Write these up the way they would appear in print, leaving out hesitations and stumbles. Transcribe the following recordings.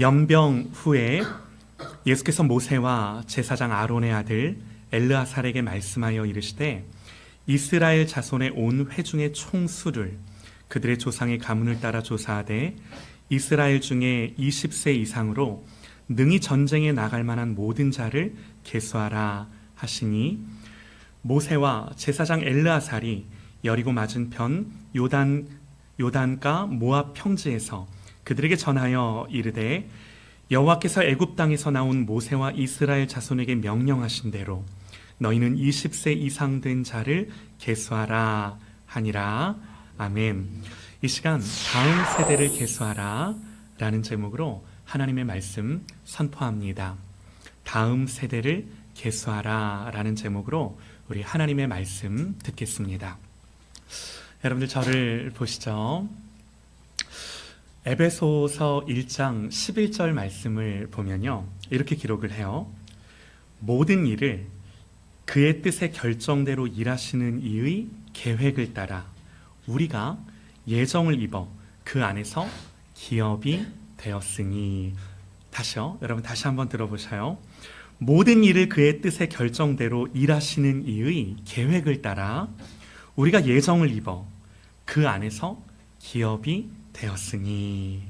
연병 후에 예수께서 모세와 제사장 아론의 아들 엘르아살에게 말씀하여 이르시되 이스라엘 자손의 온 회중의 총수를 그들의 조상의 가문을 따라 조사하되 이스라엘 중에 20세 이상으로 능히 전쟁에 나갈 만한 모든 자를 계수하라 하시니 모세와 제사장 엘르아살이 여리고 맞은편 요단가 모압 평지에서 그들에게 전하여 이르되 여호와께서 애굽 땅에서 나온 모세와 이스라엘 자손에게 명령하신 대로 너희는 20세 이상 된 자를 계수하라 하니라. 아멘. 이 시간 다음 세대를 계수하라 라는 제목으로 하나님의 말씀 선포합니다. 다음 세대를 계수하라 라는 제목으로 우리 하나님의 말씀 듣겠습니다. 여러분들 저를 보시죠. 에베소서 1장 11절 말씀을 보면요, 이렇게 기록을 해요. 모든 일을 그의 뜻의 결정대로 일하시는 이의 계획을 따라 우리가 예정을 입어 그 안에서 기업이 되었으니. 다시요, 여러분 다시 한번 들어보셔요. 모든 일을 그의 뜻의 결정대로 일하시는 이의 계획을 따라 우리가 예정을 입어 그 안에서 기업이 되었으니.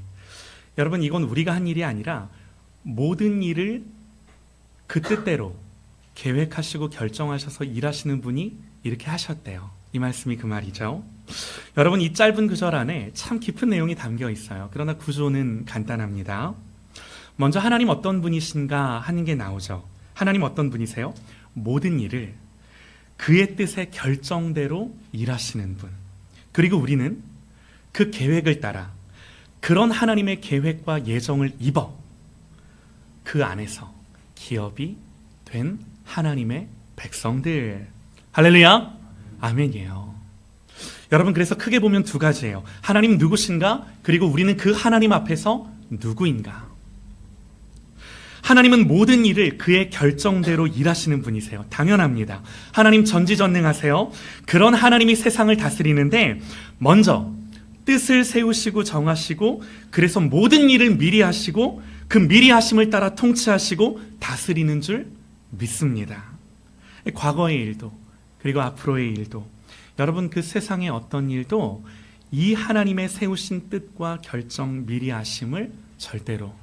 여러분, 이건 우리가 한 일이 아니라 모든 일을 그 뜻대로 계획하시고 결정하셔서 일하시는 분이 이렇게 하셨대요. 이 말씀이 그 말이죠. 여러분, 이 짧은 구절 안에 참 깊은 내용이 담겨 있어요. 그러나 구조는 간단합니다. 먼저 하나님 어떤 분이신가 하는 게 나오죠. 하나님 어떤 분이세요? 모든 일을 그의 뜻의 결정대로 일하시는 분. 그리고 우리는 그 계획을 따라 그런 하나님의 계획과 예정을 입어 그 안에서 기업이 된 하나님의 백성들. 할렐루야, 아멘이에요. 여러분, 그래서 크게 보면 두 가지예요. 하나님 누구신가? 그리고 우리는 그 하나님 앞에서 누구인가? 하나님은 모든 일을 그의 결정대로 일하시는 분이세요. 당연합니다. 하나님 전지전능하세요. 그런 하나님이 세상을 다스리는데 먼저 뜻을 세우시고 정하시고, 그래서 모든 일을 미리 하시고 그 미리 하심을 따라 통치하시고 다스리는 줄 믿습니다. 과거의 일도 그리고 앞으로의 일도, 여러분 그 세상의 어떤 일도 이 하나님의 세우신 뜻과 결정 미리 하심을 절대로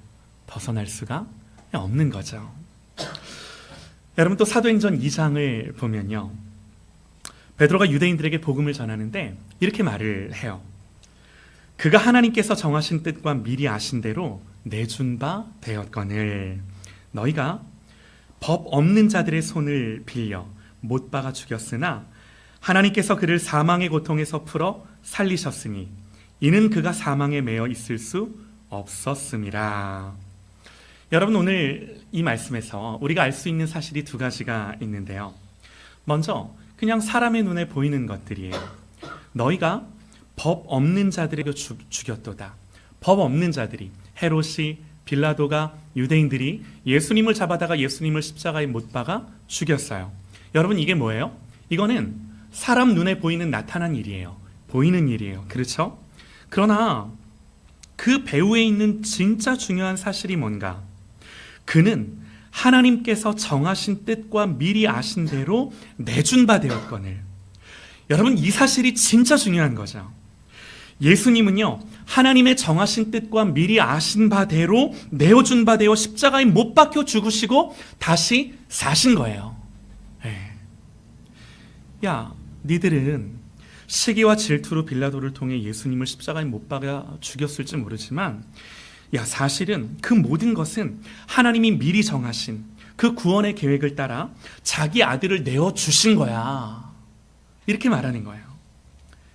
벗어날 수가 없는 거죠. 여러분, 또 사도행전 2장을 보면요, 베드로가 유대인들에게 복음을 전하는데 이렇게 말을 해요. 그가 하나님께서 정하신 뜻과 미리 아신 대로 내준 바 되었거늘 너희가 법 없는 자들의 손을 빌려 못 박아 죽였으나 하나님께서 그를 사망의 고통에서 풀어 살리셨으니 이는 그가 사망에 매여 있을 수 없었음이라. 여러분, 오늘 이 말씀에서 우리가 알 수 있는 사실이 두 가지가 있는데요. 먼저 그냥 사람의 눈에 보이는 것들이에요. 너희가 법 없는 자들에게 죽였도다. 법 없는 자들이, 헤롯이, 빌라도가, 유대인들이 예수님을 잡아다가 예수님을 십자가에 못 박아 죽였어요. 여러분, 이게 뭐예요? 이거는 사람 눈에 보이는 나타난 일이에요. 보이는 일이에요. 그렇죠? 그러나 그 배후에 있는 진짜 중요한 사실이 뭔가? 그는 하나님께서 정하신 뜻과 미리 아신 대로 내준 바 되었거늘. 여러분, 이 사실이 진짜 중요한 거죠. 예수님은요, 하나님의 정하신 뜻과 미리 아신 바대로 내어준 바되어 십자가에 못 박혀 죽으시고 다시 사신 거예요. 야, 니들은 시기와 질투로 빌라도를 통해 예수님을 십자가에 못 박아 죽였을지 모르지만, 야, 사실은 그 모든 것은 하나님이 미리 정하신 그 구원의 계획을 따라 자기 아들을 내어주신 거야. 이렇게 말하는 거예요.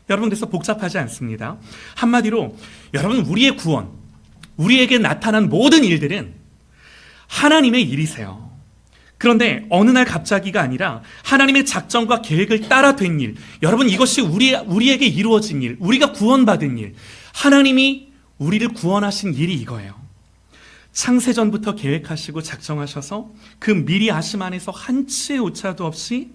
여러분, 그래서 복잡하지 않습니다. 한마디로 여러분, 우리의 구원, 우리에게 나타난 모든 일들은 하나님의 일이세요. 그런데 어느 날 갑자기가 아니라 하나님의 작정과 계획을 따라 된 일, 여러분, 이것이 우리에게 이루어진 일, 우리가 구원받은 일, 하나님이 우리를 구원하신 일이 이거예요. 창세전부터 계획하시고 작정하셔서 그 미리 아심 안에서 한치의 오차도 없이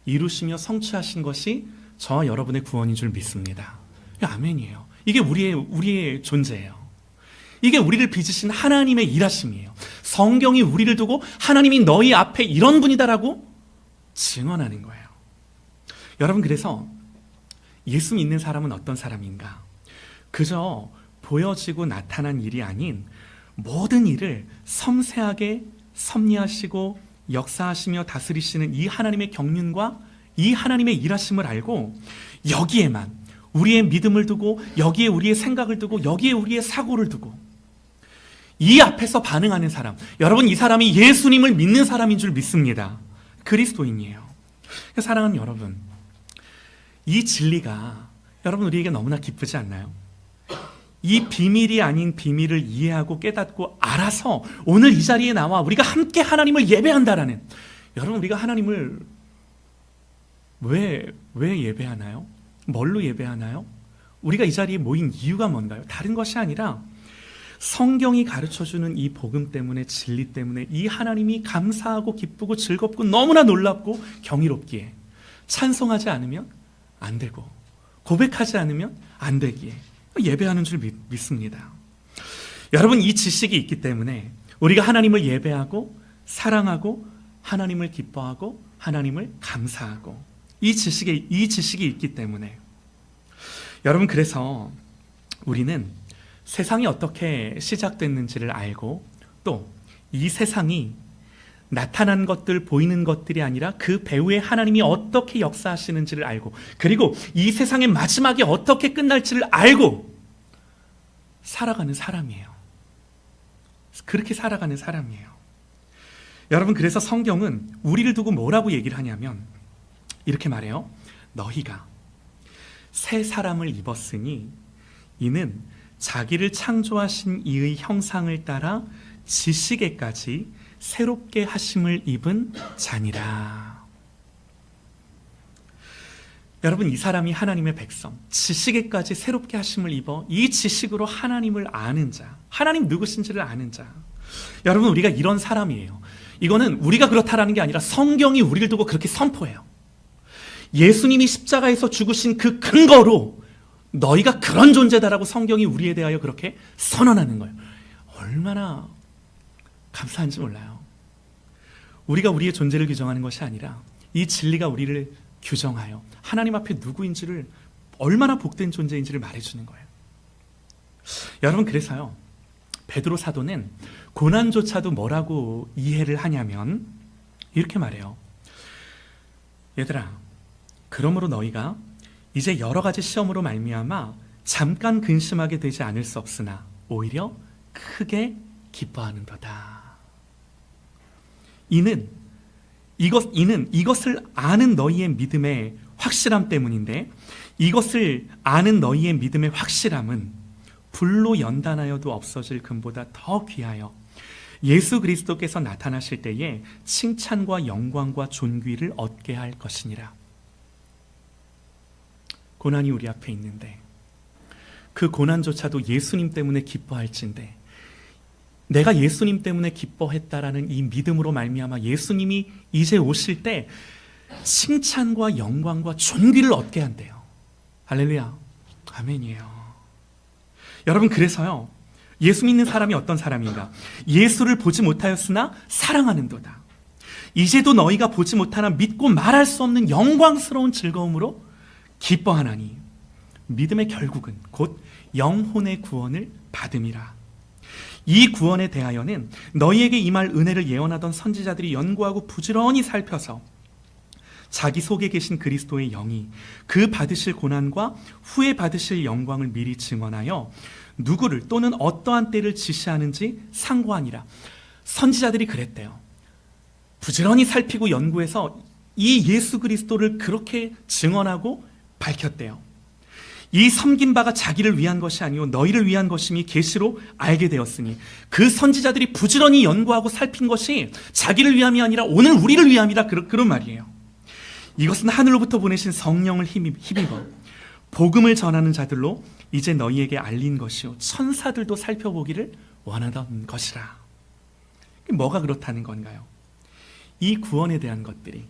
이루시며 성취하신 것이 저와 여러분의 구원인 줄 믿습니다. 아멘이에요. 이게 우리의 존재예요. 이게 우리를 빚으신 하나님의 일하심이에요. 성경이 우리를 두고 하나님이 너희 앞에 이런 분이다라고 증언하는 거예요. 여러분, 그래서 예수 믿는 사람은 어떤 사람인가? 그저 보여지고 나타난 일이 아닌 모든 일을 섬세하게 섭리하시고 역사하시며 다스리시는 이 하나님의 경륜과 이 하나님의 일하심을 알고 여기에만 우리의 믿음을 두고, 여기에 우리의 생각을 두고, 여기에 우리의 사고를 두고, 이 앞에서 반응하는 사람, 여러분, 이 사람이 예수님을 믿는 사람인 줄 믿습니다. 그리스도인이에요. 사랑하는 여러분, 이 진리가 여러분 우리에게 너무나 기쁘지 않나요? 이 비밀이 아닌 비밀을 이해하고 깨닫고 알아서 오늘 이 자리에 나와 우리가 함께 하나님을 예배한다라는, 여러분, 우리가 하나님을 왜 예배하나요? 뭘로 예배하나요? 우리가 이 자리에 모인 이유가 뭔가요? 다른 것이 아니라 성경이 가르쳐주는 이 복음 때문에, 진리 때문에 이 하나님이 감사하고 기쁘고 즐겁고 너무나 놀랍고 경이롭기에 찬송하지 않으면 안 되고 고백하지 않으면 안 되기에 예배하는 줄 믿습니다. 여러분, 이 지식이 있기 때문에 우리가 하나님을 예배하고 사랑하고 하나님을 기뻐하고 하나님을 감사하고, 이 지식이 있기 때문에 여러분, 그래서 우리는 세상이 어떻게 시작됐는지를 알고, 또 이 세상이 나타난 것들, 보이는 것들이 아니라 그 배후에 하나님이 어떻게 역사하시는지를 알고, 그리고 이 세상의 마지막이 어떻게 끝날지를 알고 살아가는 사람이에요. 그렇게 살아가는 사람이에요. 여러분, 그래서 성경은 우리를 두고 뭐라고 얘기를 하냐면 이렇게 말해요. 너희가 새 사람을 입었으니 이는 자기를 창조하신 이의 형상을 따라 지식에까지 새롭게 하심을 입은 자니라. 여러분, 이 사람이 하나님의 백성, 지식에까지 새롭게 하심을 입어 이 지식으로 하나님을 아는 자, 하나님 누구신지를 아는 자. 여러분, 우리가 이런 사람이에요. 이거는 우리가 그렇다라는 게 아니라 성경이 우리를 두고 그렇게 선포해요. 예수님이 십자가에서 죽으신 그 근거로 너희가 그런 존재다라고 성경이 우리에 대하여 그렇게 선언하는 거예요. 얼마나 감사한지 몰라요. 우리가 우리의 존재를 규정하는 것이 아니라 이 진리가 우리를 규정하여 하나님 앞에 누구인지를, 얼마나 복된 존재인지를 말해주는 거예요. 여러분, 그래서요, 베드로 사도는 고난조차도 뭐라고 이해를 하냐면 이렇게 말해요. 얘들아, 그러므로 너희가 이제 여러 가지 시험으로 말미암아 잠깐 근심하게 되지 않을 수 없으나 오히려 크게 기뻐하는도다. 이는 이것을 아는 너희의 믿음의 확실함 때문인데, 이것을 아는 너희의 믿음의 확실함은 불로 연단하여도 없어질 금보다 더 귀하여 예수 그리스도께서 나타나실 때에 칭찬과 영광과 존귀를 얻게 할 것이니라. 고난이 우리 앞에 있는데 그 고난조차도 예수님 때문에 기뻐할진대, 내가 예수님 때문에 기뻐했다라는 이 믿음으로 말미암아 예수님이 이제 오실 때 칭찬과 영광과 존귀를 얻게 한대요. 할렐루야, 아멘이에요. 여러분, 그래서요, 예수 믿는 사람이 어떤 사람인가? 예수를 보지 못하였으나 사랑하는도다. 이제도 너희가 보지 못하나 믿고 말할 수 없는 영광스러운 즐거움으로 기뻐하나니 믿음의 결국은 곧 영혼의 구원을 받음이라. 이 구원에 대하여는 너희에게 임할 은혜를 예언하던 선지자들이 연구하고 부지런히 살펴서 자기 속에 계신 그리스도의 영이 그 받으실 고난과 후에 받으실 영광을 미리 증언하여 누구를 또는 어떠한 때를 지시하는지 상고하니라. 선지자들이 그랬대요. 부지런히 살피고 연구해서 이 예수 그리스도를 그렇게 증언하고 밝혔대요. 이 섬긴 바가 자기를 위한 것이 아니오 너희를 위한 것임이 계시로 알게 되었으니, 그 선지자들이 부지런히 연구하고 살핀 것이 자기를 위함이 아니라 오늘 우리를 위함이라, 그런 말이에요. 이것은 하늘로부터 보내신 성령을 힘입어 복음을 전하는 자들로 이제 너희에게 알린 것이요 천사들도 살펴보기를 원하던 것이라. 뭐가 그렇다는 건가요? 이 구원에 대한 것들이,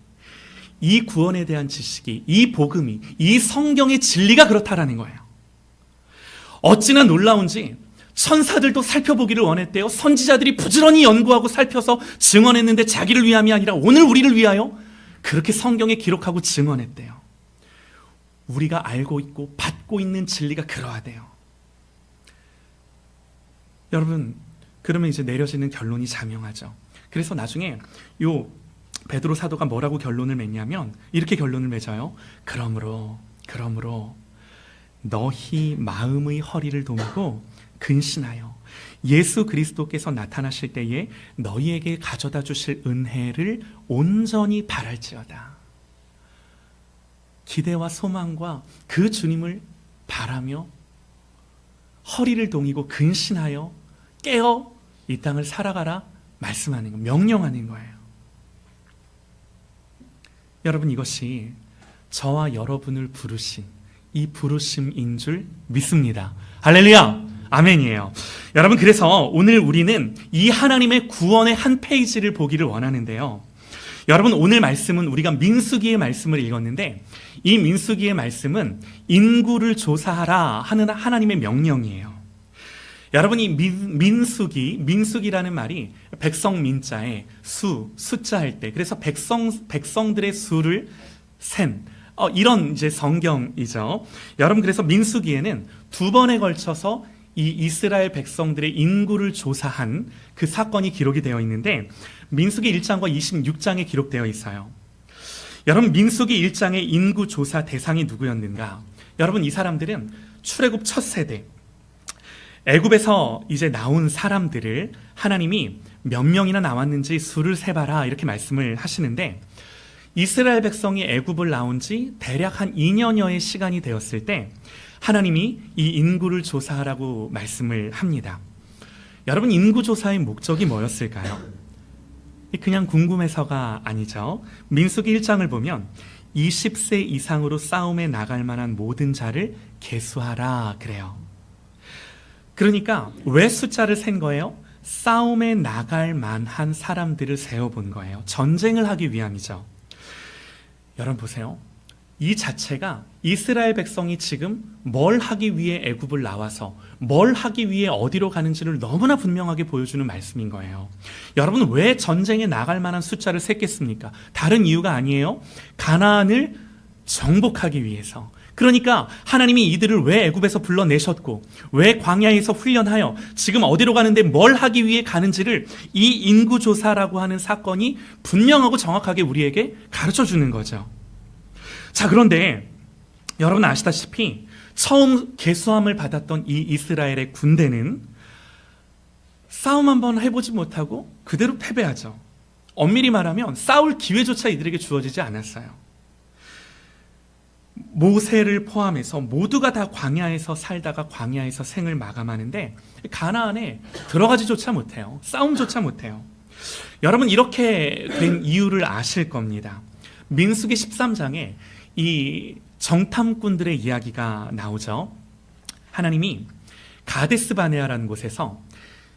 이 구원에 대한 지식이, 이 복음이, 이 성경의 진리가 그렇다라는 거예요. 어찌나 놀라운지 천사들도 살펴보기를 원했대요. 선지자들이 부지런히 연구하고 살펴서 증언했는데 자기를 위함이 아니라 오늘 우리를 위하여 그렇게 성경에 기록하고 증언했대요. 우리가 알고 있고 받고 있는 진리가 그러하대요. 여러분, 그러면 이제 내려지는 결론이 자명하죠. 그래서 나중에 요 베드로 사도가 뭐라고 결론을 맺냐면 이렇게 결론을 맺어요. 그러므로 너희 마음의 허리를 동이고 근신하여 예수 그리스도께서 나타나실 때에 너희에게 가져다 주실 은혜를 온전히 바랄지어다. 기대와 소망과 그 주님을 바라며 허리를 동이고 근신하여 깨어 이 땅을 살아가라 말씀하는 거, 명령하는 거예요. 여러분, 이것이 저와 여러분을 부르신 이 부르심인 줄 믿습니다. 할렐루야, 아멘이에요. 여러분, 그래서 오늘 우리는 이 하나님의 구원의 한 페이지를 보기를 원하는데요. 여러분, 오늘 말씀은 우리가 민수기의 말씀을 읽었는데 이 민수기의 말씀은 인구를 조사하라 하는 하나님의 명령이에요. 여러분, 이 민수기라는 말이 백성 민자에 숫자 할 때, 그래서 백성들의 수를 센 이런 이제 성경이죠. 여러분, 그래서 민수기에는 두 번에 걸쳐서 이 이스라엘 백성들의 인구를 조사한 그 사건이 기록이 되어 있는데 민수기 1장과 26장에 기록되어 있어요. 여러분, 민수기 1장의 인구 조사 대상이 누구였는가? 여러분, 이 사람들은 출애굽 첫 세대, 애굽에서 이제 나온 사람들을 하나님이 몇 명이나 나왔는지 수를 세봐라 이렇게 말씀을 하시는데 이스라엘 백성이 애굽을 나온 지 대략 한 2년여의 시간이 되었을 때 하나님이 이 인구를 조사하라고 말씀을 합니다. 여러분, 인구 조사의 목적이 뭐였을까요? 그냥 궁금해서가 아니죠. 민수기 1장을 보면 20세 이상으로 싸움에 나갈 만한 모든 자를 계수하라 그래요. 그러니까 왜 숫자를 센 거예요? 싸움에 나갈 만한 사람들을 세워본 거예요. 전쟁을 하기 위함이죠. 여러분 보세요. 이 자체가 이스라엘 백성이 지금 뭘 하기 위해 애굽을 나와서 뭘 하기 위해 어디로 가는지를 너무나 분명하게 보여주는 말씀인 거예요. 여러분, 왜 전쟁에 나갈 만한 숫자를 셌겠습니까? 다른 이유가 아니에요. 가나안을 정복하기 위해서. 그러니까 하나님이 이들을 왜 애굽에서 불러내셨고 왜 광야에서 훈련하여 지금 어디로 가는데 뭘 하기 위해 가는지를 이 인구조사라고 하는 사건이 분명하고 정확하게 우리에게 가르쳐주는 거죠. 자, 그런데 여러분 아시다시피 처음 계수함을 받았던 이 이스라엘의 군대는 싸움 한번 해보지 못하고 그대로 패배하죠. 엄밀히 말하면 싸울 기회조차 이들에게 주어지지 않았어요. 모세를 포함해서 모두가 다 광야에서 살다가 광야에서 생을 마감하는데 가나안에 들어가지조차 못해요. 싸움조차 못해요. 여러분, 이렇게 된 이유를 아실 겁니다. 민수기 13장에 이 정탐꾼들의 이야기가 나오죠. 하나님이 가데스바네아라는 곳에서,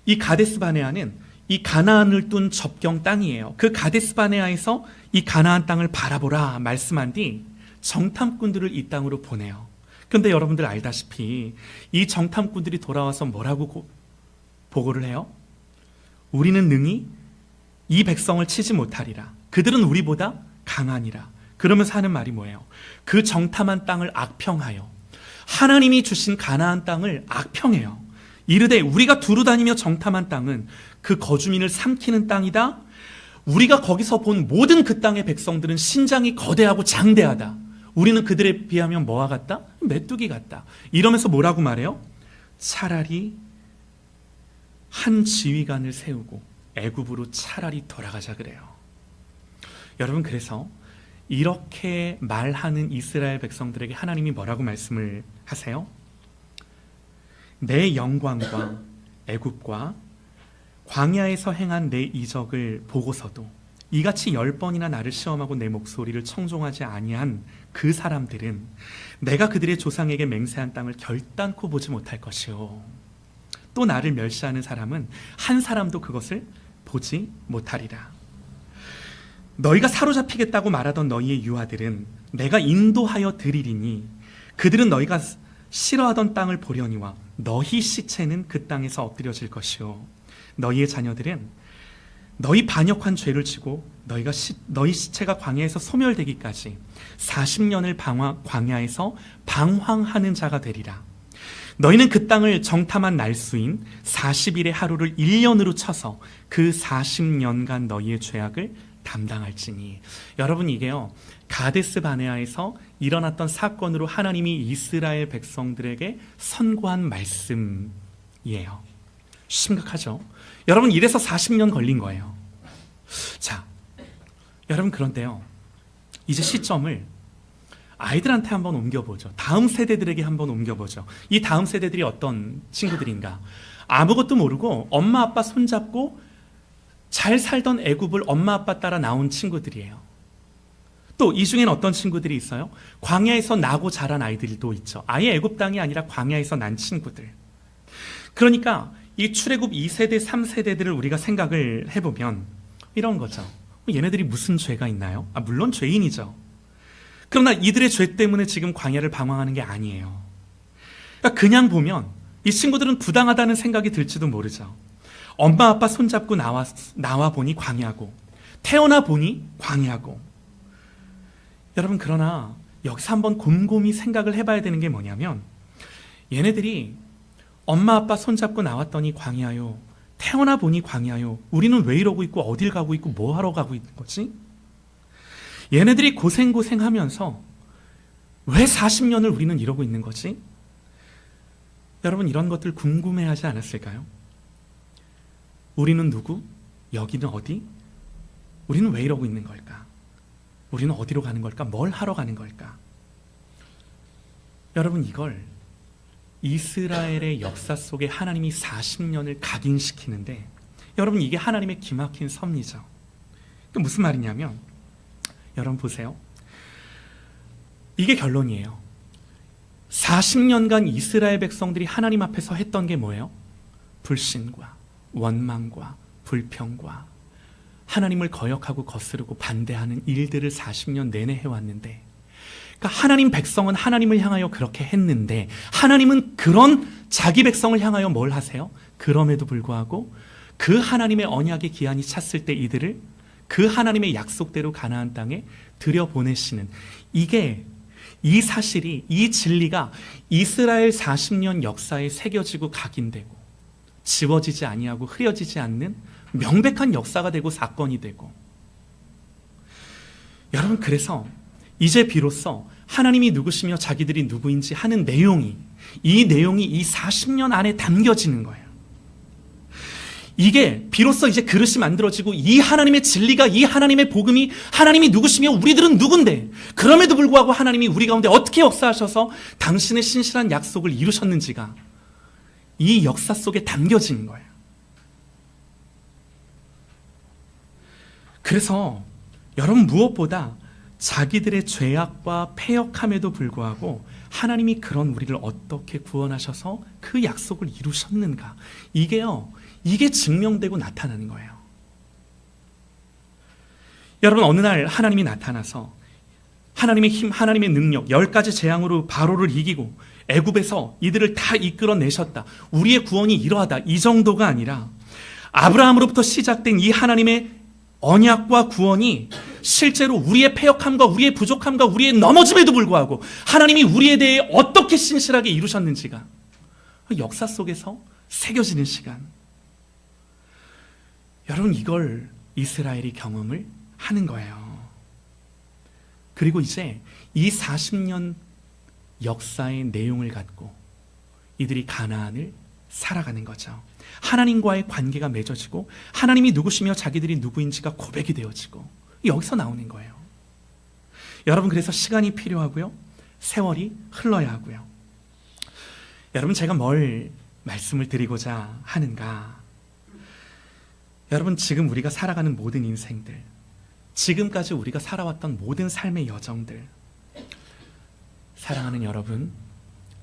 이 가데스바네아는 이 가나안을 둔 접경 땅이에요. 그 가데스바네아에서 이 가나안 땅을 바라보라 말씀한 뒤 정탐꾼들을 이 땅으로 보내요. 그런데 여러분들 알다시피 이 정탐꾼들이 돌아와서 뭐라고 보고를 해요? 우리는 능히 이 백성을 치지 못하리라. 그들은 우리보다 강하니라. 그러면서 하는 말이 뭐예요? 그 정탐한 땅을 악평하여 하나님이 주신 가나안 땅을 악평해요. 이르되 우리가 두루 다니며 정탐한 땅은 그 거주민을 삼키는 땅이다. 우리가 거기서 본 모든 그 땅의 백성들은 신장이 거대하고 장대하다. 우리는 그들에 비하면 뭐와 같다? 메뚜기 같다. 이러면서 뭐라고 말해요? 차라리 한 지휘관을 세우고 애굽으로 차라리 돌아가자 그래요. 여러분, 그래서 이렇게 말하는 이스라엘 백성들에게 하나님이 뭐라고 말씀을 하세요? 내 영광과 애굽과 광야에서 행한 내 이적을 보고서도 이같이 10번이나 나를 시험하고 내 목소리를 청종하지 아니한 그 사람들은 내가 그들의 조상에게 맹세한 땅을 결단코 보지 못할 것이요, 또 나를 멸시하는 사람은 한 사람도 그것을 보지 못하리라. 너희가 사로잡히겠다고 말하던 너희의 유아들은 내가 인도하여 드리리니 그들은 너희가 싫어하던 땅을 보려니와 너희 시체는 그 땅에서 엎드려질 것이요 너희의 자녀들은 너희 반역한 죄를 지고 너희 시체가 광야에서 소멸되기까지 40년을 광야에서 방황하는 자가 되리라. 너희는 그 땅을 정탐한 날수인 40일의 하루를 1년으로 쳐서 그 40년간 너희의 죄악을 담당할지니. 여러분, 이게요 가데스 바네아에서 일어났던 사건으로 하나님이 이스라엘 백성들에게 선고한 말씀이에요. 심각하죠? 여러분, 이래서 40년 걸린 거예요. 자, 여러분, 그런데요 이제 시점을 아이들한테 한번 옮겨보죠. 다음 세대들에게 한번 옮겨보죠. 이 다음 세대들이 어떤 친구들인가? 아무것도 모르고 엄마 아빠 손잡고 잘 살던 애굽을 엄마 아빠 따라 나온 친구들이에요. 또 이 중에는 어떤 친구들이 있어요? 광야에서 나고 자란 아이들도 있죠. 아예 애굽 땅이 아니라 광야에서 난 친구들. 그러니까 이 출애굽 2세대, 3세대들을 우리가 생각을 해보면 이런 거죠. 얘네들이 무슨 죄가 있나요? 물론 죄인이죠. 그러나 이들의 죄 때문에 지금 광야를 방황하는 게 아니에요. 그러니까 그냥 보면 이 친구들은 부당하다는 생각이 들지도 모르죠. 엄마 아빠 손잡고 나와 보니 광야고, 태어나 보니 광야고. 여러분, 그러나 여기서 한번 곰곰이 생각을 해봐야 되는 게 뭐냐면, 얘네들이 엄마 아빠 손잡고 나왔더니 광야요, 태어나 보니 광야요, 우리는 왜 이러고 있고 어딜 가고 있고 뭐 하러 가고 있는 거지? 얘네들이 고생하면서 왜 40년을 우리는 이러고 있는 거지? 여러분, 이런 것들 궁금해하지 않았을까요? 우리는 누구? 여기는 어디? 우리는 왜 이러고 있는 걸까? 우리는 어디로 가는 걸까? 뭘 하러 가는 걸까? 여러분, 이걸 이스라엘의 역사 속에 하나님이 40년을 각인시키는데, 여러분, 이게 하나님의 기막힌 섭리죠. 무슨 말이냐면, 여러분 보세요. 이게 결론이에요. 40년간 이스라엘 백성들이 하나님 앞에서 했던 게 뭐예요? 불신과 원망과 불평과 하나님을 거역하고 거스르고 반대하는 일들을 40년 내내 해왔는데, 그러니까 하나님 백성은 하나님을 향하여 그렇게 했는데, 하나님은 그런 자기 백성을 향하여 뭘 하세요? 그럼에도 불구하고 그 하나님의 언약의 기한이 찼을 때 이들을 그 하나님의 약속대로 가나안 땅에 들여보내시는, 이게, 이 사실이, 이 진리가 이스라엘 40년 역사에 새겨지고 각인되고 지워지지 아니하고 흐려지지 않는 명백한 역사가 되고 사건이 되고. 여러분, 그래서 이제 비로소 하나님이 누구시며 자기들이 누구인지 하는 내용이, 이 내용이 이 40년 안에 담겨지는 거예요. 이게 비로소 이제 그릇이 만들어지고, 이 하나님의 진리가, 이 하나님의 복음이, 하나님이 누구시며 우리들은 누군데, 그럼에도 불구하고 하나님이 우리 가운데 어떻게 역사하셔서 당신의 신실한 약속을 이루셨는지가 이 역사 속에 담겨지는 거예요. 그래서 여러분, 무엇보다 자기들의 죄악과 패역함에도 불구하고 하나님이 그런 우리를 어떻게 구원하셔서 그 약속을 이루셨는가, 이게 증명되고 나타나는 거예요. 여러분, 어느 날 하나님이 나타나서 하나님의 힘, 하나님의 능력, 10가지 재앙으로 바로를 이기고 애굽에서 이들을 다 이끌어내셨다, 우리의 구원이 이러하다, 이 정도가 아니라 아브라함으로부터 시작된 이 하나님의 언약과 구원이 실제로 우리의 패역함과 우리의 부족함과 우리의 넘어짐에도 불구하고 하나님이 우리에 대해 어떻게 신실하게 이루셨는지가 역사 속에서 새겨지는 시간. 여러분, 이걸 이스라엘이 경험을 하는 거예요. 그리고 이제 이 40년 역사의 내용을 갖고 이들이 가나안을 살아가는 거죠. 하나님과의 관계가 맺어지고 하나님이 누구시며 자기들이 누구인지가 고백이 되어지고, 여기서 나오는 거예요. 여러분, 그래서 시간이 필요하고요, 세월이 흘러야 하고요. 여러분, 제가 뭘 말씀을 드리고자 하는가? 여러분, 지금 우리가 살아가는 모든 인생들, 지금까지 우리가 살아왔던 모든 삶의 여정들, 사랑하는 여러분,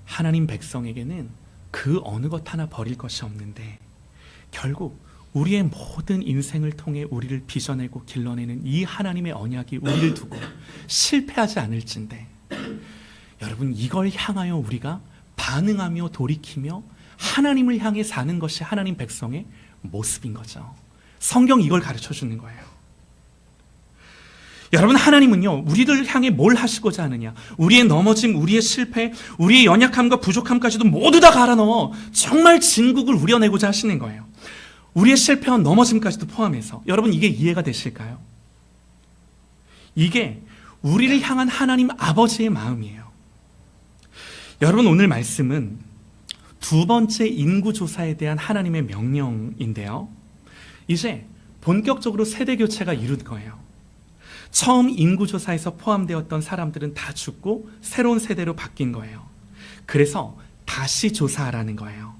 하나님 백성에게는 그 어느 것 하나 버릴 것이 없는데, 결국 우리의 모든 인생을 통해 우리를 빚어내고 길러내는 이 하나님의 언약이 우리를 두고 실패하지 않을진데, 여러분, 이걸 향하여 우리가 반응하며 돌이키며 하나님을 향해 사는 것이 하나님 백성의 모습인 거죠. 성경이 이걸 가르쳐 주는 거예요. 여러분, 하나님은요, 우리들 향해 뭘 하시고자 하느냐? 우리의 넘어짐, 우리의 실패, 우리의 연약함과 부족함까지도 모두 다 갈아 넣어 정말 진국을 우려내고자 하시는 거예요. 우리의 실패와 넘어짐까지도 포함해서. 여러분, 이게 이해가 되실까요? 이게 우리를 향한 하나님 아버지의 마음이에요. 여러분, 오늘 말씀은 두 번째 인구조사에 대한 하나님의 명령인데요. 이제 본격적으로 세대교체가 이룬 거예요. 처음 인구조사에서 포함되었던 사람들은 다 죽고 새로운 세대로 바뀐 거예요. 그래서 다시 조사하라는 거예요.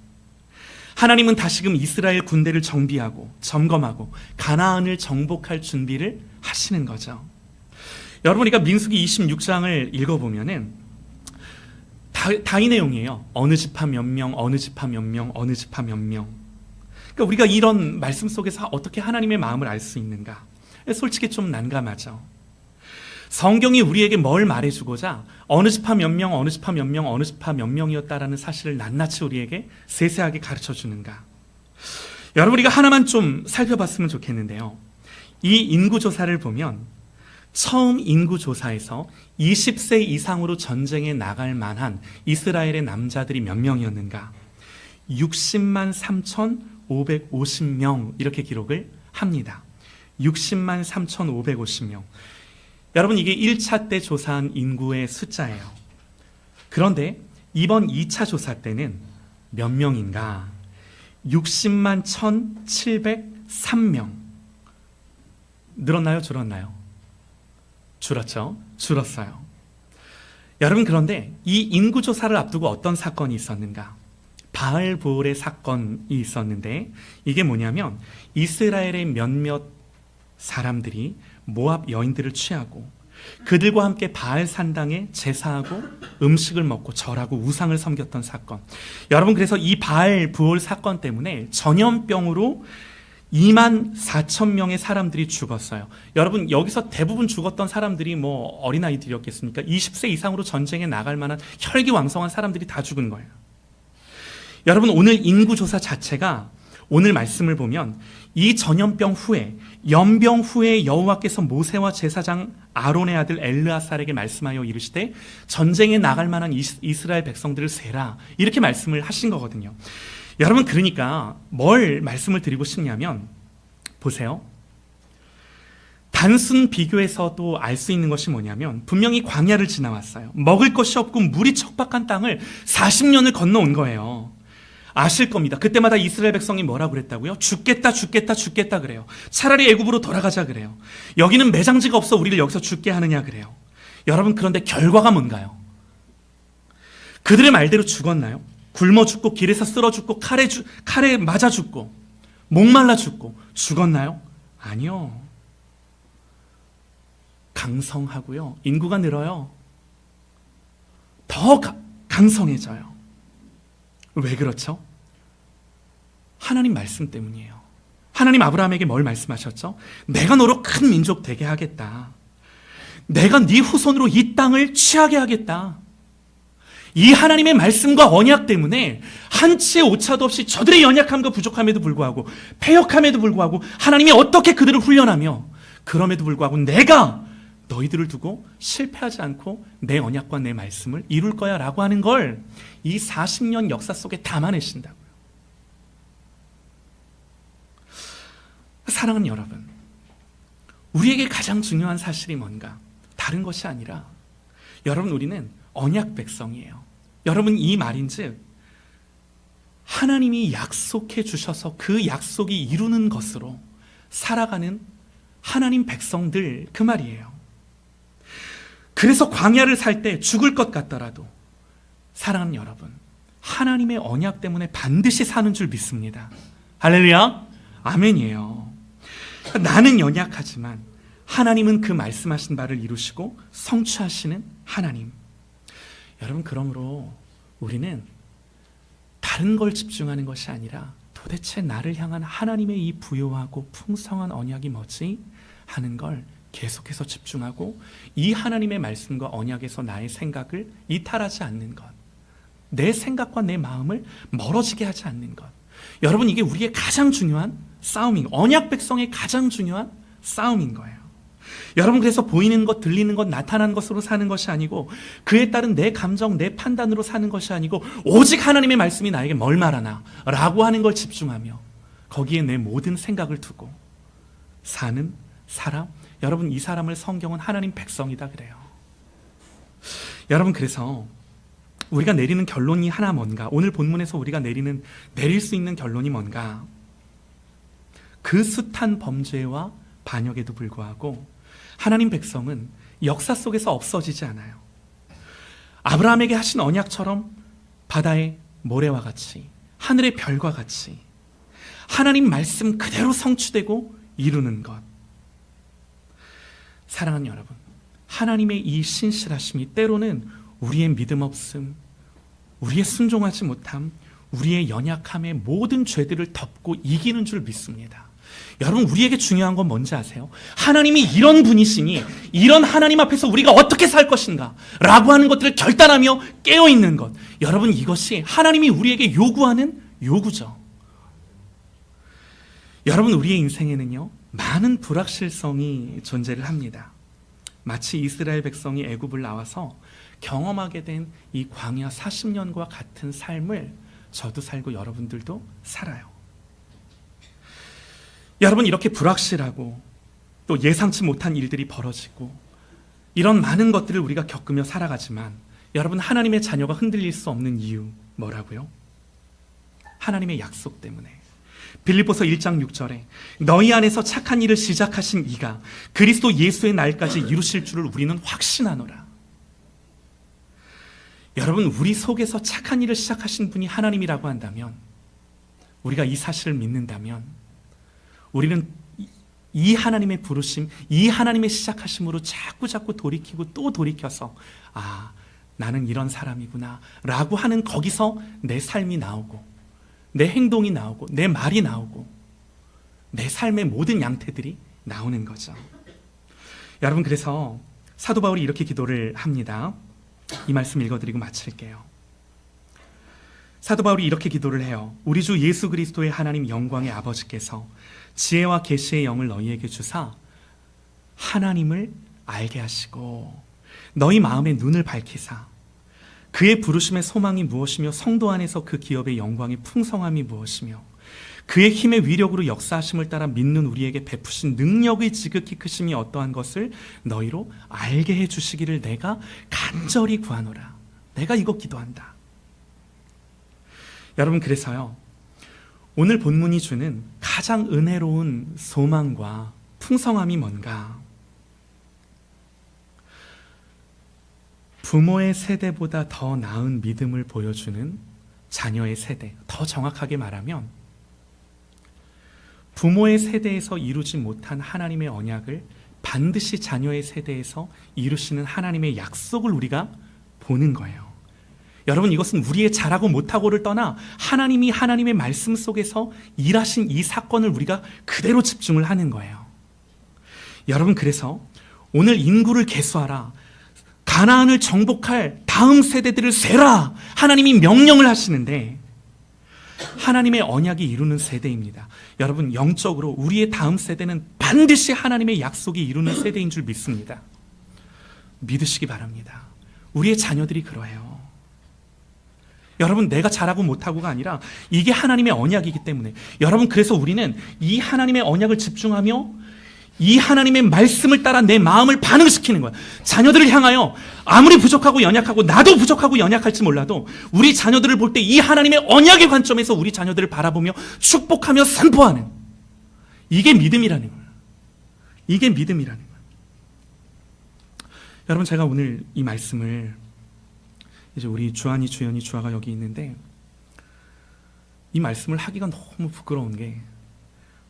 하나님은 다시금 이스라엘 군대를 정비하고 점검하고 가나안을 정복할 준비를 하시는 거죠. 여러분, 우리가 민수기 26장을 읽어보면은 다 이 내용이에요. 어느 지파 몇 명, 어느 지파 몇 명, 어느 지파 몇 명. 그러니까 우리가 이런 말씀 속에서 어떻게 하나님의 마음을 알 수 있는가? 솔직히 좀 난감하죠. 성경이 우리에게 뭘 말해주고자 어느 지파 몇 명, 어느 지파 몇 명, 어느 지파 몇 명이었다라는 사실을 낱낱이 우리에게 세세하게 가르쳐주는가? 여러분, 우리가 하나만 좀 살펴봤으면 좋겠는데요. 이 인구조사를 보면 처음 인구조사에서 20세 이상으로 전쟁에 나갈 만한 이스라엘의 남자들이 몇 명이었는가? 60만 3,550명 이렇게 기록을 합니다. 60만 3,550명. 여러분, 이게 1차 때 조사한 인구의 숫자예요. 그런데 이번 2차 조사 때는 몇 명인가? 60만 1,703명. 늘었나요? 줄었나요? 줄었죠? 줄었어요. 여러분, 그런데 이 인구조사를 앞두고 어떤 사건이 있었는가? 바알보올의 사건이 있었는데, 이게 뭐냐면 이스라엘의 몇몇 사람들이 모압 여인들을 취하고 그들과 함께 바알 산당에 제사하고 음식을 먹고 절하고 우상을 섬겼던 사건. 여러분, 그래서 이 바알보올 사건 때문에 전염병으로 2만 4천 명의 사람들이 죽었어요. 여러분, 여기서 대부분 죽었던 사람들이 뭐 어린아이들이었겠습니까? 20세 이상으로 전쟁에 나갈 만한 혈기왕성한 사람들이 다 죽은 거예요. 여러분, 오늘 인구조사 자체가 오늘 말씀을 보면 이 전염병 후에, 연병 후에 여호와께서 모세와 제사장 아론의 아들 엘르아살에게 말씀하여 이르시되 전쟁에 나갈 만한 이스라엘 백성들을 세라, 이렇게 말씀을 하신 거거든요. 여러분, 그러니까 뭘 말씀을 드리고 싶냐면, 보세요. 단순 비교에서도 알 수 있는 것이 뭐냐면, 분명히 광야를 지나왔어요. 먹을 것이 없고 물이 척박한 땅을 40년을 건너온 거예요. 아실 겁니다. 그때마다 이스라엘 백성이 뭐라고 그랬다고요? 죽겠다, 죽겠다, 죽겠다 그래요. 차라리 애굽으로 돌아가자 그래요. 여기는 매장지가 없어 우리를 여기서 죽게 하느냐 그래요. 여러분, 그런데 결과가 뭔가요? 그들의 말대로 죽었나요? 굶어 죽고 길에서 쓰러 죽고 칼에 맞아 죽고 목말라 죽고 죽었나요? 아니요. 강성하고요. 인구가 늘어요. 더 강성해져요. 왜 그렇죠? 하나님 말씀 때문이에요. 하나님 아브라함에게 뭘 말씀하셨죠? 내가 너로 큰 민족 되게 하겠다. 내가 네 후손으로 이 땅을 취하게 하겠다. 이 하나님의 말씀과 언약 때문에 한치의 오차도 없이 저들의 연약함과 부족함에도 불구하고, 패역함에도 불구하고 하나님이 어떻게 그들을 훈련하며, 그럼에도 불구하고 내가 너희들을 두고 실패하지 않고 내 언약과 내 말씀을 이룰 거야 라고 하는 걸 이 40년 역사 속에 담아내신다고요. 사랑하는 여러분, 우리에게 가장 중요한 사실이 뭔가? 다른 것이 아니라, 여러분, 우리는 언약 백성이에요. 여러분, 이 말인즉 하나님이 약속해 주셔서 그 약속이 이루는 것으로 살아가는 하나님 백성들, 그 말이에요. 그래서 광야를 살 때 죽을 것 같더라도, 사랑하는 여러분, 하나님의 언약 때문에 반드시 사는 줄 믿습니다. 할렐루야, 아멘이에요. 나는 연약하지만 하나님은 그 말씀하신 바를 이루시고 성취하시는 하나님. 여러분, 그러므로 우리는 다른 걸 집중하는 것이 아니라 도대체 나를 향한 하나님의 이 부요하고 풍성한 언약이 뭐지? 하는 걸 계속해서 집중하고, 이 하나님의 말씀과 언약에서 나의 생각을 이탈하지 않는 것. 내 생각과 내 마음을 멀어지게 하지 않는 것. 여러분, 이게 우리의 가장 중요한 싸움인, 언약 백성의 가장 중요한 싸움인 거예요. 여러분, 그래서 보이는 것, 들리는 것, 나타난 것으로 사는 것이 아니고, 그에 따른 내 감정, 내 판단으로 사는 것이 아니고, 오직 하나님의 말씀이 나에게 뭘 말하나 라고 하는 걸 집중하며 거기에 내 모든 생각을 두고 사는 사람. 여러분, 이 사람을 성경은 하나님 백성이다 그래요. 여러분, 그래서 우리가 내리는 결론이 하나 뭔가, 오늘 본문에서 우리가 내릴 수 있는 결론이 뭔가, 그 숱한 범죄와 반역에도 불구하고 하나님 백성은 역사 속에서 없어지지 않아요. 아브라함에게 하신 언약처럼 바다의 모래와 같이, 하늘의 별과 같이 하나님 말씀 그대로 성취되고 이루는 것. 사랑하는 여러분, 하나님의 이 신실하심이 때로는 우리의 믿음 없음, 우리의 순종하지 못함, 우리의 연약함의 모든 죄들을 덮고 이기는 줄 믿습니다. 여러분, 우리에게 중요한 건 뭔지 아세요? 하나님이 이런 분이시니 이런 하나님 앞에서 우리가 어떻게 살 것인가 라고 하는 것들을 결단하며 깨어있는 것. 여러분, 이것이 하나님이 우리에게 요구하는 요구죠. 여러분, 우리의 인생에는요, 많은 불확실성이 존재를 합니다. 마치 이스라엘 백성이 애굽을 나와서 경험하게 된 이 광야 40년과 같은 삶을 저도 살고 여러분들도 살아요. 여러분, 이렇게 불확실하고 또 예상치 못한 일들이 벌어지고 이런 많은 것들을 우리가 겪으며 살아가지만, 여러분, 하나님의 자녀가 흔들릴 수 없는 이유 뭐라고요? 하나님의 약속 때문에. 빌립보서 1장 6절에 너희 안에서 착한 일을 시작하신 이가 그리스도 예수의 날까지 이루실 줄을 우리는 확신하노라. 여러분, 우리 속에서 착한 일을 시작하신 분이 하나님이라고 한다면, 우리가 이 사실을 믿는다면, 우리는 이 하나님의 부르심, 이 하나님의 시작하심으로 자꾸 돌이키고 또 돌이켜서, 아, 나는 이런 사람이구나 라고 하는, 거기서 내 삶이 나오고 내 행동이 나오고 내 말이 나오고 내 삶의 모든 양태들이 나오는 거죠. 여러분, 그래서 사도 바울이 이렇게 기도를 합니다. 이 말씀 읽어드리고 마칠게요. 사도 바울이 이렇게 기도를 해요. 우리 주 예수 그리스도의 하나님 영광의 아버지께서 지혜와 계시의 영을 너희에게 주사 하나님을 알게 하시고 너희 마음의 눈을 밝히사 그의 부르심의 소망이 무엇이며 성도 안에서 그 기업의 영광의 풍성함이 무엇이며 그의 힘의 위력으로 역사하심을 따라 믿는 우리에게 베푸신 능력의 지극히 크심이 어떠한 것을 너희로 알게 해주시기를 내가 간절히 구하노라. 내가 이거 기도한다. 여러분, 그래서요, 오늘 본문이 주는 가장 은혜로운 소망과 풍성함이 뭔가, 부모의 세대보다 더 나은 믿음을 보여주는 자녀의 세대, 더 정확하게 말하면 부모의 세대에서 이루지 못한 하나님의 언약을 반드시 자녀의 세대에서 이루시는 하나님의 약속을 우리가 보는 거예요. 여러분, 이것은 우리의 잘하고 못하고를 떠나 하나님이 하나님의 말씀 속에서 일하신 이 사건을 우리가 그대로 집중을 하는 거예요. 여러분, 그래서 오늘 인구를 계수하라, 가나안을 정복할 다음 세대들을 세라, 하나님이 명령을 하시는데 하나님의 언약이 이루는 세대입니다. 여러분, 영적으로 우리의 다음 세대는 반드시 하나님의 약속이 이루는 세대인 줄 믿습니다. 믿으시기 바랍니다. 우리의 자녀들이 그러해요. 여러분, 내가 잘하고 못하고가 아니라 이게 하나님의 언약이기 때문에, 여러분, 그래서 우리는 이 하나님의 언약을 집중하며 이 하나님의 말씀을 따라 내 마음을 반응시키는 거야. 자녀들을 향하여 아무리 부족하고 연약하고, 나도 부족하고 연약할지 몰라도 우리 자녀들을 볼 때 이 하나님의 언약의 관점에서 우리 자녀들을 바라보며 축복하며 선포하는, 이게 믿음이라는 거예요. 이게 믿음이라는 거예요. 여러분, 제가 오늘 이 말씀을, 이제 우리 주한이, 주연이, 주아가 여기 있는데 이 말씀을 하기가 너무 부끄러운 게,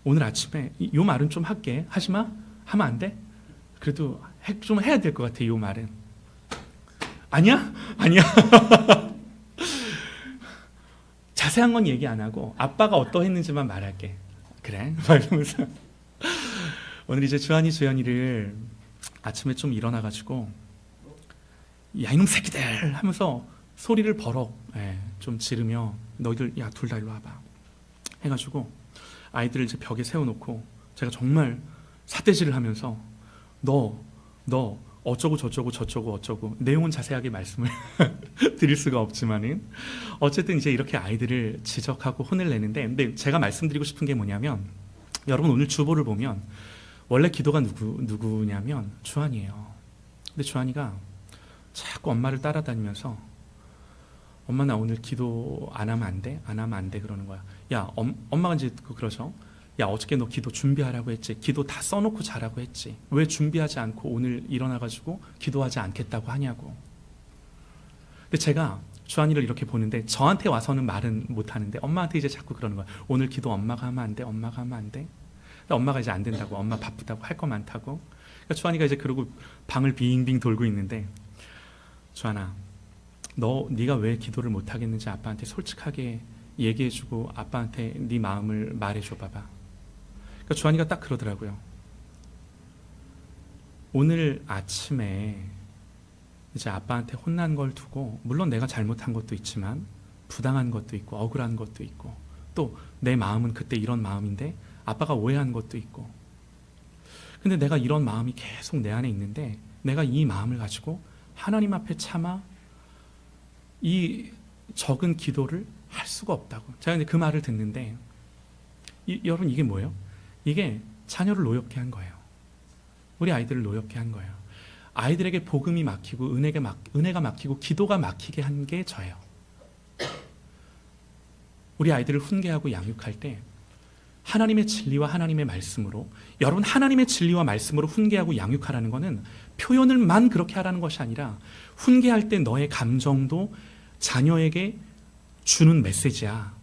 오늘 아침에 이 말은 좀 할게, 하지마, 하면 안 돼? 그래도 좀 해야 될 것 같아. 이 말은 아니야? 자세한 건 얘기 안 하고 아빠가 어떠했는지만 말할게. 그래? 말하면서 오늘 이제 주한이, 주연이를 아침에 좀 일어나가지고 야, 이놈 새끼들 하면서 소리를 버럭 좀 지르며 너희들 야 둘 다 일로 와봐 해가지고 아이들을 이제 벽에 세워놓고 제가 정말 삿대질을 하면서 너 어쩌고 저쩌고 어쩌고 내용은 자세하게 말씀을 드릴 수가 없지만은 어쨌든 이제 이렇게 아이들을 지적하고 혼을 내는데, 근데 제가 말씀드리고 싶은 게 뭐냐면, 여러분 오늘 주보를 보면 원래 기도가 누구냐면 주한이에요. 근데 주한이가 자꾸 엄마를 따라다니면서 엄마 나 오늘 기도 안 하면 안 돼? 안 하면 안 돼 그러는 거야. 야 엄마가 이제 그러죠. 야 어저께 너 기도 준비하라고 했지. 기도 다 써놓고 자라고 했지. 왜 준비하지 않고 오늘 일어나가지고 기도하지 않겠다고 하냐고. 근데 제가 주한이를 이렇게 보는데 저한테 와서는 말은 못하는데 엄마한테 이제 자꾸 그러는 거야. 오늘 기도 엄마가 하면 안 돼? 엄마가 하면 안 돼? 근데 엄마가 이제 안 된다고. 엄마 바쁘다고 할 거 많다고. 그러니까 주한이가 이제 그러고 방을 빙빙 돌고 있는데, 주한아 네가 왜 기도를 못 하겠는지 아빠한테 솔직하게 얘기해주고 아빠한테 네 마음을 말해줘 봐봐. 그러니까 주한이가 딱 그러더라고요. 오늘 아침에 이제 아빠한테 혼난 걸 두고, 물론 내가 잘못한 것도 있지만 부당한 것도 있고 억울한 것도 있고 또 내 마음은 그때 이런 마음인데 아빠가 오해한 것도 있고, 근데 내가 이런 마음이 계속 내 안에 있는데 내가 이 마음을 가지고 하나님 앞에 차마 이 적은 기도를 할 수가 없다고. 제가 그 말을 듣는데 여러분 이게 뭐예요? 이게 자녀를 노엽게 한 거예요. 우리 아이들을 노엽게 한 거예요. 아이들에게 복음이 막히고 은혜가 막히고 기도가 막히게 한 게 저예요. 우리 아이들을 훈계하고 양육할 때 하나님의 진리와 하나님의 말씀으로, 여러분 하나님의 진리와 말씀으로 훈계하고 양육하라는 것은 표현을만 그렇게 하라는 것이 아니라 훈계할 때 너의 감정도 자녀에게 주는 메시지야.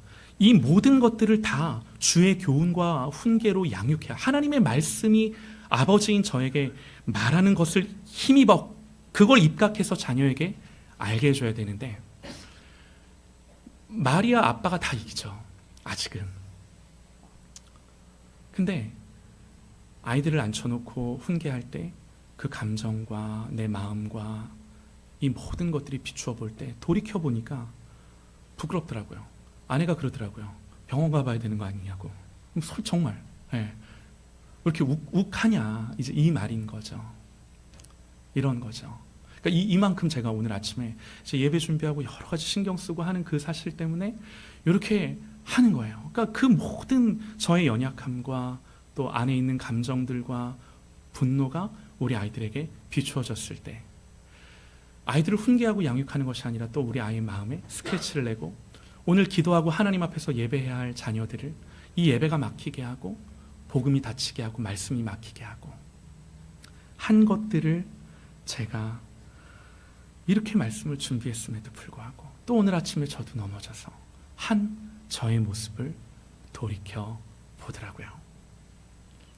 이 모든 것들을 다 주의 교훈과 훈계로 양육해야, 하나님의 말씀이 아버지인 저에게 말하는 것을 힘입어 그걸 입각해서 자녀에게 알게 해줘야 되는데, 말이야 아빠가 다 이기죠 아직은. 근데 아이들을 앉혀놓고 훈계할 때 그 감정과 내 마음과 이 모든 것들이 비추어 볼 때 돌이켜보니까 부끄럽더라고요. 아내가 그러더라고요. 병원 가봐야 되는 거 아니냐고. 정말 왜 이렇게 욱하냐, 이제 이 말인 거죠. 이런 거죠. 그러니까 이만큼 제가 오늘 아침에 예배 준비하고 여러 가지 신경 쓰고 하는 그 사실 때문에 이렇게 하는 거예요. 그러니까 그 모든 저의 연약함과 또 안에 있는 감정들과 분노가 우리 아이들에게 비추어졌을 때, 아이들을 훈계하고 양육하는 것이 아니라 또 우리 아이의 마음에 스케치를 내고 오늘 기도하고 하나님 앞에서 예배해야 할 자녀들을 이 예배가 막히게 하고 복음이 닫히게 하고 말씀이 막히게 하고 한 것들을 제가 이렇게 말씀을 준비했음에도 불구하고 또 오늘 아침에 저도 넘어져서 한 저의 모습을 돌이켜 보더라고요.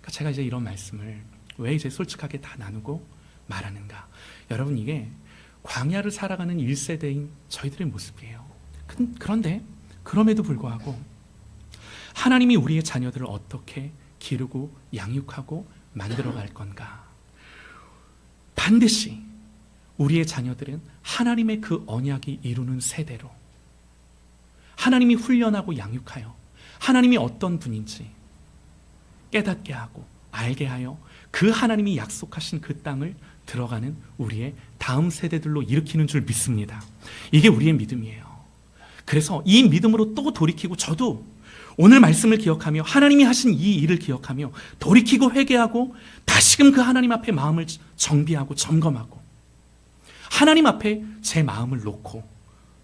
그러니까 제가 이제 이런 말씀을 왜 이제 솔직하게 다 나누고 말하는가? 여러분 이게 광야를 살아가는 1세대인 저희들의 모습이에요. 그런데 그럼에도 불구하고 하나님이 우리의 자녀들을 어떻게 기르고 양육하고 만들어 갈 건가? 반드시 우리의 자녀들은 하나님의 그 언약이 이루는 세대로, 하나님이 훈련하고 양육하여 하나님이 어떤 분인지 깨닫게 하고 알게 하여 그 하나님이 약속하신 그 땅을 들어가는 우리의 다음 세대들로 일으키는 줄 믿습니다. 이게 우리의 믿음이에요. 그래서 이 믿음으로 또 돌이키고, 저도 오늘 말씀을 기억하며 하나님이 하신 이 일을 기억하며 돌이키고 회개하고 다시금 그 하나님 앞에 마음을 정비하고 점검하고 하나님 앞에 제 마음을 놓고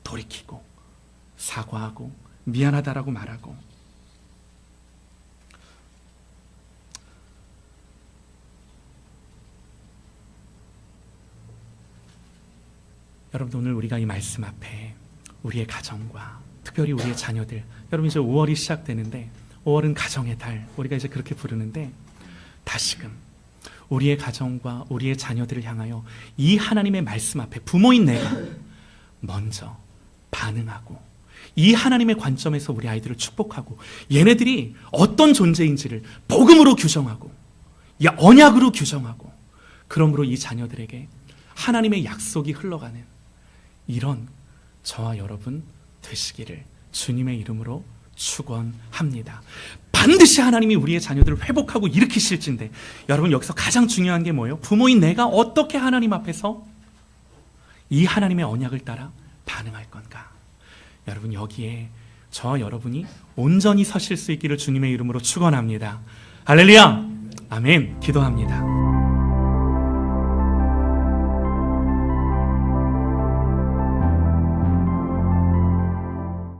돌이키고 사과하고 미안하다라고 말하고, 여러분 오늘 우리가 이 말씀 앞에 우리의 가정과 특별히 우리의 자녀들, 여러분 이제 5월이 시작되는데 5월은 가정의 달, 우리가 이제 그렇게 부르는데, 다시금 우리의 가정과 우리의 자녀들을 향하여 이 하나님의 말씀 앞에 부모인 내가 먼저 반응하고 이 하나님의 관점에서 우리 아이들을 축복하고 얘네들이 어떤 존재인지를 복음으로 규정하고 언약으로 규정하고, 그러므로 이 자녀들에게 하나님의 약속이 흘러가는 이런 저와 여러분 되시기를 주님의 이름으로 축원합니다. 반드시 하나님이 우리의 자녀들을 회복하고 일으키실진데, 여러분 여기서 가장 중요한 게 뭐예요? 부모인 내가 어떻게 하나님 앞에서 이 하나님의 언약을 따라 반응할 건가? 여러분 여기에 저와 여러분이 온전히 서실 수 있기를 주님의 이름으로 축원합니다. 할렐루야! 아멘. 기도합니다.